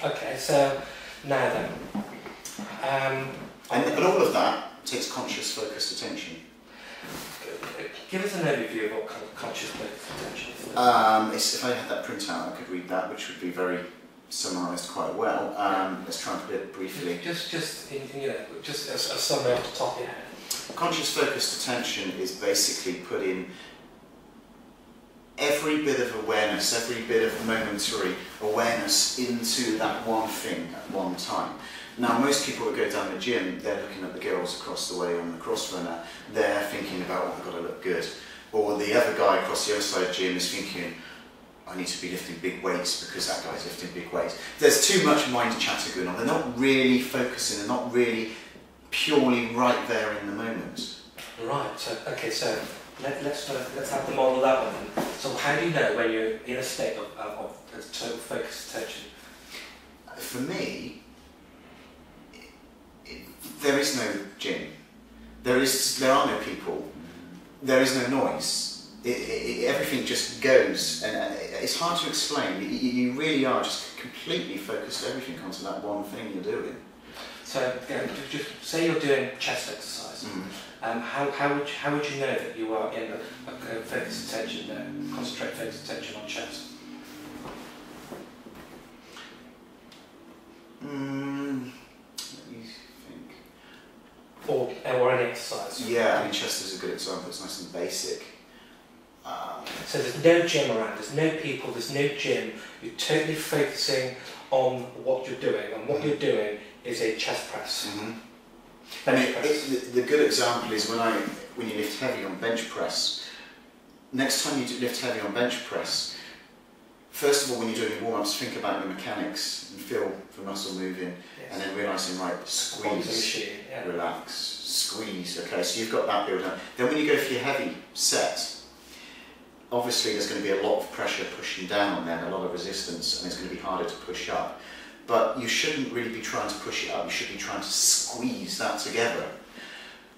Okay, so now then, and all of that takes conscious, focused attention. give us an overview of what conscious focused attention is. If I had that printout, I could read that, which would be very summarised quite well. Let's try and put it briefly. Just a summary off the top of your head. Conscious focused attention is basically putting every bit of awareness, every bit of momentary awareness into that one thing at one time. Now, most people that go down the gym, they're looking at the girls across the way on the cross runner, they're thinking about, oh, I've got to look good. Or the other guy across the other side of the gym is thinking, I need to be lifting big weights because that guy's lifting big weights. There's too much mind chatter going on. They're not really focusing, they're not really purely right there in the moment. Right, so, okay, so let's have the model that one then. So how do you know when you're in a state of total focused attention? For me, there is no gym. There are no people. There is no noise. Everything just goes, and it's hard to explain. You really are just completely focused everything onto that one thing you're doing. So, just say you're doing chest exercise. How would you know that you are in a focused attention there, concentrate focused attention on chest? Let me think. Or any exercise? Yeah, I mean, chest is a good example. It's nice and basic. So there's no gym around, there's no people, there's no gym. You're totally focusing on what you're doing, and what you're doing is a chest press. I mean, the good example is when you lift heavy on bench press. Next time you lift heavy on bench press, first of all, when you're doing your warm-ups, think about the mechanics and feel the muscle moving, and then realising, right, squeeze, relax, squeeze. Okay, so you've got that build up. Then when you go for your heavy set, obviously there's going to be a lot of pressure pushing down on there, and a lot of resistance, and it's going to be harder to push up. But you shouldn't really be trying to push it up, you should be trying to squeeze that together.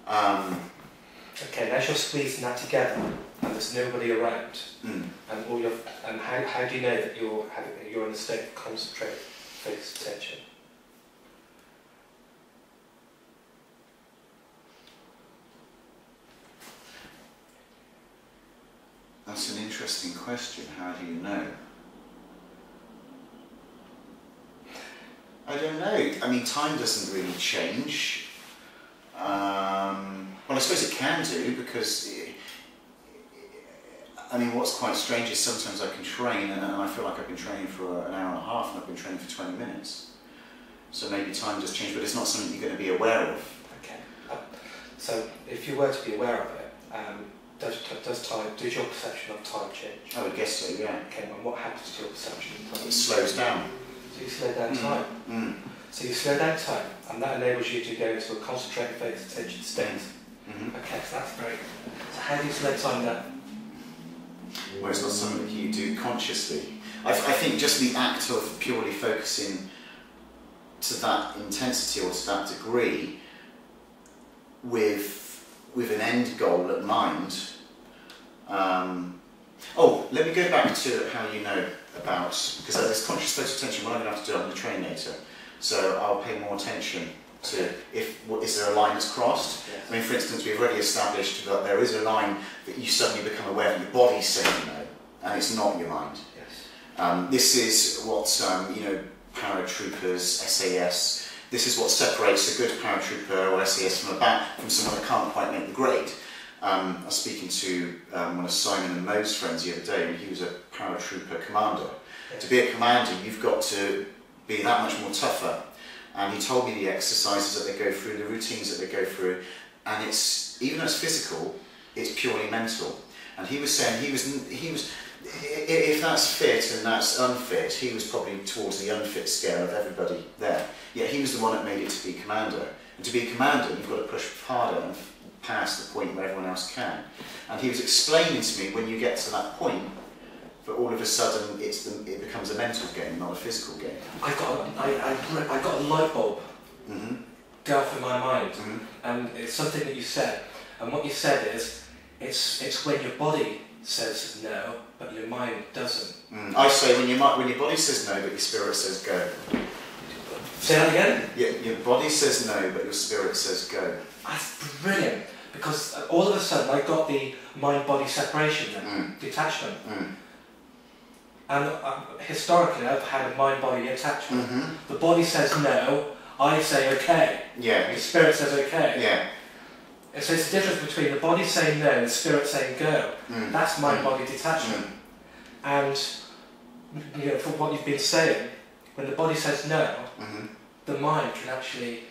Okay, now you're squeezing that together and there's nobody around, and how do you know that you're in a state of concentrated, focused attention? That's an interesting question. How do you know? I don't know. I mean, time doesn't really change. Well, I suppose it can do, because I mean, what's quite strange is sometimes I can train and I feel like I've been training for an hour and a half and I've been training for 20 minutes. So maybe time does change, but it's not something you're going to be aware of. Okay. So if you were to be aware of it, does your perception of time change? I would guess so, yeah. Okay, and what happens to your perception of time? It slows down. So you slow down time. So you slow down time, and that enables you to go into a concentrated focused attention state. Okay, so that's very good. So how do you slow time down? Well, it's not something that you do consciously. I think just the act of purely focusing to that intensity or to that degree with an end goal at mind. Oh, let me go back to how you know about, because there's conscious focused attention. What I'm going to have to do, I'm going to train later, so I'll pay more attention to is there a line that's crossed. Yes. I mean, for instance, we've already established that there is a line that you suddenly become aware that your body's saying no, and it's not your mind. Yes. This is what paratroopers, SAS. This is what separates a good paratrooper or SAS from someone that can't quite make the grade. I was speaking to one of Simon and Mo's friends the other day, and he was a paratrooper commander. Yes. To be a commander, you've got to be that much more tougher. And he told me the exercises that they go through, the routines that they go through, and it's, even though it's physical, it's purely mental. And he was saying he was if that's fit and that's unfit, he was probably towards the unfit scale of everybody there. Yet he was the one that made it to be commander. And to be a commander, you've got to push harder and past the point where everyone else can. And he was explaining to me, when you get to that point, but all of a sudden it becomes a mental game, not a physical game. I got a light bulb go off in my mind, and it's something that you said. And what you said is, it's when your body says no, but your mind doesn't. I say when your body says no, but your spirit says go. Say that again? Yeah, your body says no, but your spirit says go. That's brilliant, because all of a sudden I got the mind-body separation then, detachment. And historically I've had a mind-body attachment. The body says no, I say okay. Yeah. The spirit says okay. Yeah. And so it's the difference between the body saying no and the spirit saying go. That's mind-body detachment. And you know, from what you've been saying, when the body says no, the mind can actually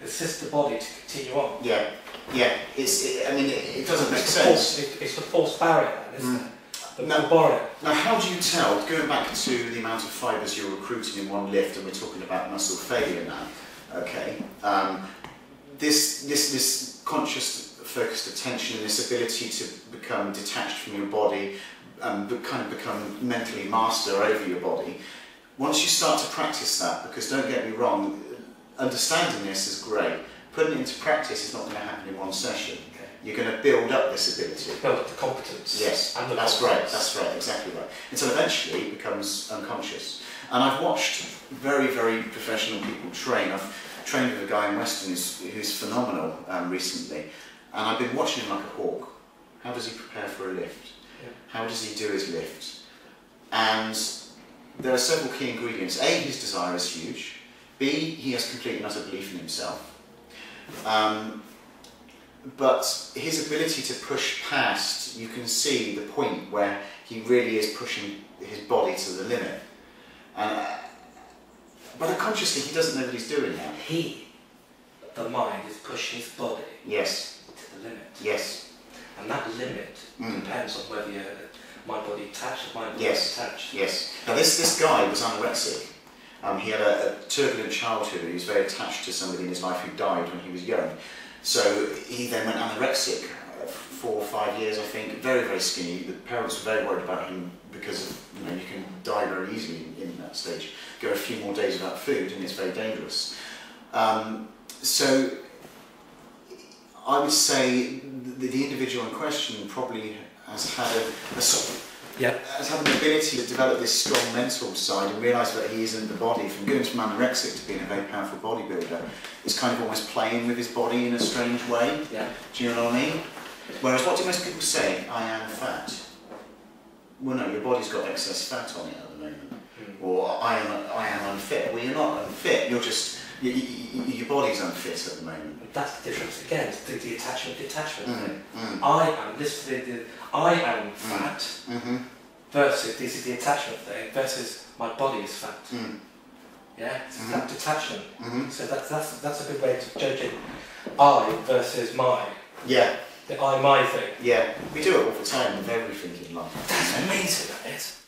assist the body to continue on. Yeah, yeah. I mean, it doesn't make sense. It's the false barrier, isn't it? The barrier. Now, how do you tell? Going back to the amount of fibres you're recruiting in one lift, and we're talking about muscle failure now. Okay. This conscious, focused attention, this ability to become detached from your body, but kind of become mentally master over your body. Once you start to practice that, because don't get me wrong, understanding this is great. Putting it into practice is not going to happen in one session. Okay. You're going to build up this ability. Build up the competence. Yes, and the that's right. That's right. Exactly right. Until eventually it becomes unconscious. And I've watched very, very professional people train. I've trained with a guy in Weston who's phenomenal recently, and I've been watching him like a hawk. How does he prepare for a lift? Yeah. How does he do his lift? And there are several key ingredients. A, his desire is huge. B, he has complete and utter belief in himself. But his ability to push past, you can see the point where he really is pushing his body to the limit. But unconsciously, he doesn't know that he's doing that. The mind, is pushing his body to the limit. Yes. And that limit depends on whether you're mind-body attached or mind-body detached. Yes. Now this guy was anorexic. He had a turbulent childhood. He was very attached to somebody in his life who died when he was young. So he then went anorexic 4 or 5 years, I think. Very, very skinny. The parents were very worried about him because you can die very easily in that stage. Go a few more days without food, and it's very dangerous. So I would say the individual in question probably has had has had an ability to develop this strong mental side and realise that he isn't the body. From going from anorexic to being a very powerful bodybuilder, is kind of almost playing with his body in a strange way. Yeah. Do you know what I mean? Whereas what do most people say? I am fat. Well, no, your body's got excess fat on it at the moment. Or I am unfit. Well, you're not unfit. You're just your body's unfit at the moment. That's the difference again. The attachment thing. I am fat. Versus this is the attachment thing. Versus my body is fat. Yeah, it's that detachment. So that's a good way to judge it. I versus my. Yeah. The I my thing. Yeah, we do it all the time with everything in life. That's amazing, that is.